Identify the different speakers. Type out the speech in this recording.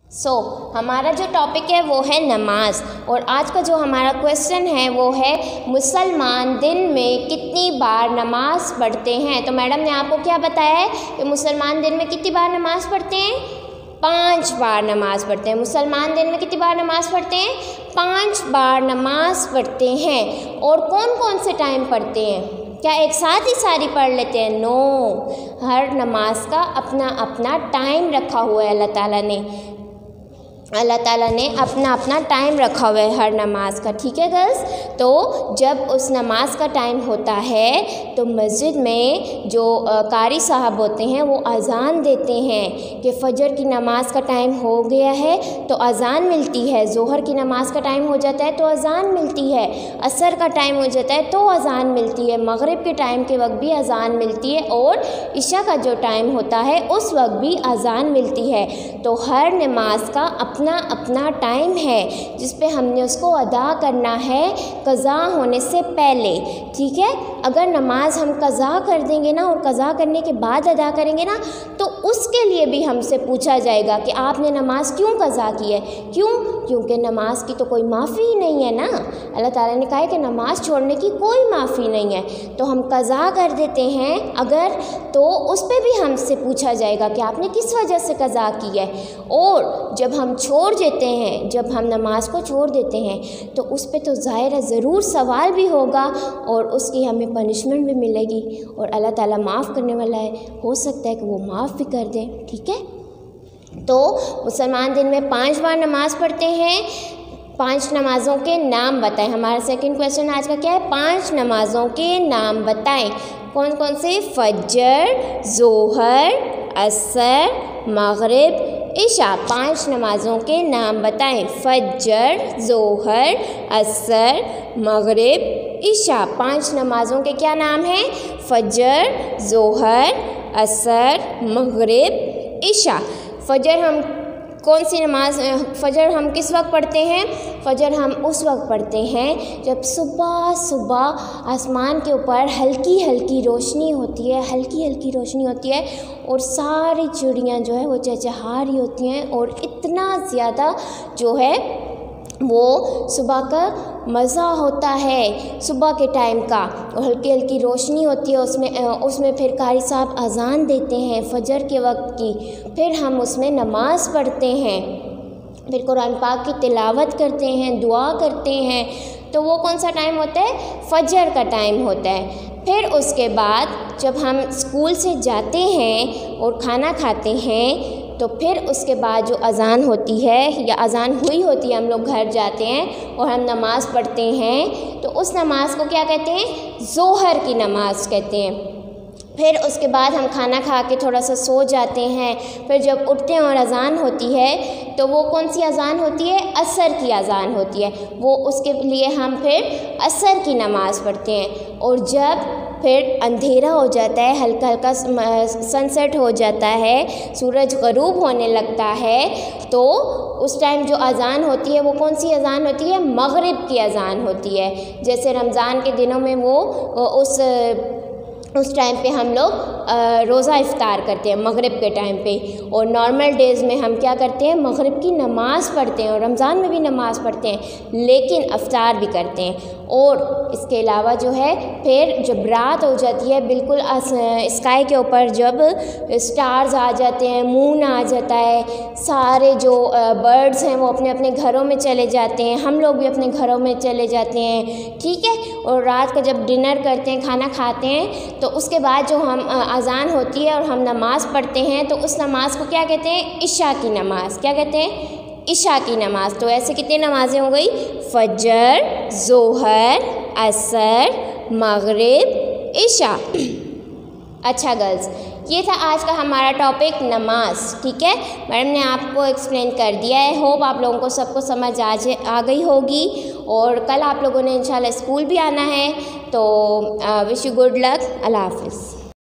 Speaker 1: हमारा जो टॉपिक है वो है नमाज। और आज का जो हमारा क्वेश्चन है वो है मुसलमान दिन में कितनी बार नमाज पढ़ते हैं। तो मैडम ने आपको क्या बताया है कि मुसलमान दिन में कितनी बार नमाज पढ़ते हैं? 5 बार नमाज पढ़ते हैं। मुसलमान दिन में कितनी बार नमाज पढ़ते हैं? 5 बार नमाज पढ़ते हैं। और कौन कौन से टाइम पढ़ते हैं? क्या एक साथ ही सारी पढ़ लेते हैं? नो, हर नमाज का अपना अपना टाइम रखा हुआ है। अल्लाह ताला ने अपना अपना टाइम रखा हुआ है हर नमाज का। ठीक है गर्ल्स, तो जब उस नमाज का टाइम होता है तो मस्जिद में जो कारी साहब होते हैं वो अज़ान देते हैं कि फ़जर की नमाज का टाइम हो गया है तो अज़ान मिलती है, ज़ोहर की नमाज का टाइम हो जाता है तो अज़ान मिलती है, असर का टाइम हो जाता है तो अज़ान मिलती है, मगरिब के टाइम के वक्त भी अज़ान मिलती है और इशा का जो टाइम होता है उस वक्त भी अज़ान मिलती है। तो हर नमाज का अपना अपना टाइम है जिस पे हमने उसको अदा करना है क़ज़ा होने से पहले। ठीक है, अगर नमाज हम क़ज़ा कर देंगे ना और क़ज़ा करने के बाद अदा करेंगे ना तो उसके लिए भी हमसे पूछा जाएगा कि आपने नमाज क्यों क़ज़ा की है। क्यों? क्योंकि नमाज की तो कोई माफ़ी ही नहीं है ना। अल्लाह ताला ने कहा है कि नमाज छोड़ने की कोई माफ़ी नहीं है, तो हम क़ज़ा कर देते हैं अगर, तो उस पर भी हमसे पूछा जाएगा कि आपने किस वजह से क़ज़ा की है। और जब हम छोड़ देते हैं, जब हम नमाज को छोड़ देते हैं तो उस पे तो ज़ाहिर है ज़रूर सवाल भी होगा और उसकी हमें पनिशमेंट भी मिलेगी और अल्लाह ताला माफ़ करने वाला है, हो सकता है कि वो माफ़ भी कर दे। ठीक है, तो मुसलमान दिन में 5 बार नमाज पढ़ते हैं। 5 नमाज़ों के नाम बताएं। हमारा सेकंड क्वेश्चन आज का क्या है? 5 नमाज़ों के नाम बताएं। कौन कौन से? फजर, ज़ोहर, असर, मगरिब, इशा। 5 नमाज़ों के नाम बताएं। फजर, ज़ोहर, असर, मगरिब, इशा। 5 नमाज़ों के क्या नाम हैं? फजर, ज़ोहर, असर, मगरिब, इशा। फजर हम कौन सी नमाज, फ़जर हम किस वक्त पढ़ते हैं? फ़जर हम उस वक्त पढ़ते हैं जब सुबह सुबह आसमान के ऊपर हल्की हल्की रोशनी होती है, हल्की हल्की रोशनी होती है और सारी चिड़ियाँ जो है वो चहचहा रही होती हैं और इतना ज़्यादा जो है वो सुबह का मज़ा होता है सुबह के टाइम का, और हल्की हल्की रोशनी होती है उसमें फिर कारी साहब अज़ान देते हैं फ़जर के वक्त की, फिर हम उसमें नमाज़ पढ़ते हैं, फिर कुरान पाक की तिलावत करते हैं, दुआ करते हैं। तो वो कौन सा टाइम होता है? फ़जर का टाइम होता है। फिर उसके बाद जब हम स्कूल से जाते हैं और खाना खाते हैं तो फिर उसके बाद जो अज़ान होती है या अज़ान हुई होती है, हम लोग घर जाते हैं और हम नमाज़ पढ़ते हैं तो उस नमाज को क्या कहते हैं? ज़ोहर की नमाज़ कहते हैं। फिर उसके बाद हम खाना खा के थोड़ा सा सो जाते हैं, फिर जब उठते हैं और अज़ान होती है तो वो कौन सी अज़ान होती है? असर की अज़ान होती है। वो उसके लिए हम फिर असर की नमाज़ पढ़ते हैं। और जब फिर अंधेरा हो जाता है, हल्का हल्का सनसेट हो जाता है, सूरज ग़रूब होने लगता है, तो उस टाइम जो अज़ान होती है वो कौन सी अज़ान होती है? मगरिब की अज़ान होती है। जैसे रमज़ान के दिनों में वो उस टाइम पे हम लोग रोज़ा इफ्तार करते हैं मगरिब के टाइम पे, और नॉर्मल डेज़ में हम क्या करते हैं? मगरिब की नमाज़ पढ़ते हैं और रमज़ान में भी नमाज़ पढ़ते हैं, लेकिन इफ्तार भी करते हैं। और इसके अलावा जो है फिर जब रात हो जाती है, बिल्कुल स्काई के ऊपर जब स्टार्स आ जाते हैं, मून आ जाता है, सारे जो बर्ड्स हैं वो अपने अपने घरों में चले जाते हैं, हम लोग भी अपने घरों में चले जाते हैं। ठीक है, और रात का जब डिनर करते हैं, खाना खाते हैं, तो उसके बाद जो हम अज़ान होती है और हम नमाज़ पढ़ते हैं तो उस नमाज़ को क्या कहते हैं? इशा की नमाज़। क्या कहते हैं? इशा की नमाज़। तो ऐसे कितनी नमाज़ें हो गई? फ़जर, ज़ोहर, असर, मगरिब, इशा। अच्छा गर्ल्स, ये था आज का हमारा टॉपिक नमाज। ठीक है, मैडम ने आपको एक्सप्लेन कर दिया है। होप आप लोगों को सबको समझ आ गई होगी। और कल आप लोगों ने इंशाल्लाह स्कूल भी आना है, तो विश यू गुड लक। अल्लाह हाफ़िज़।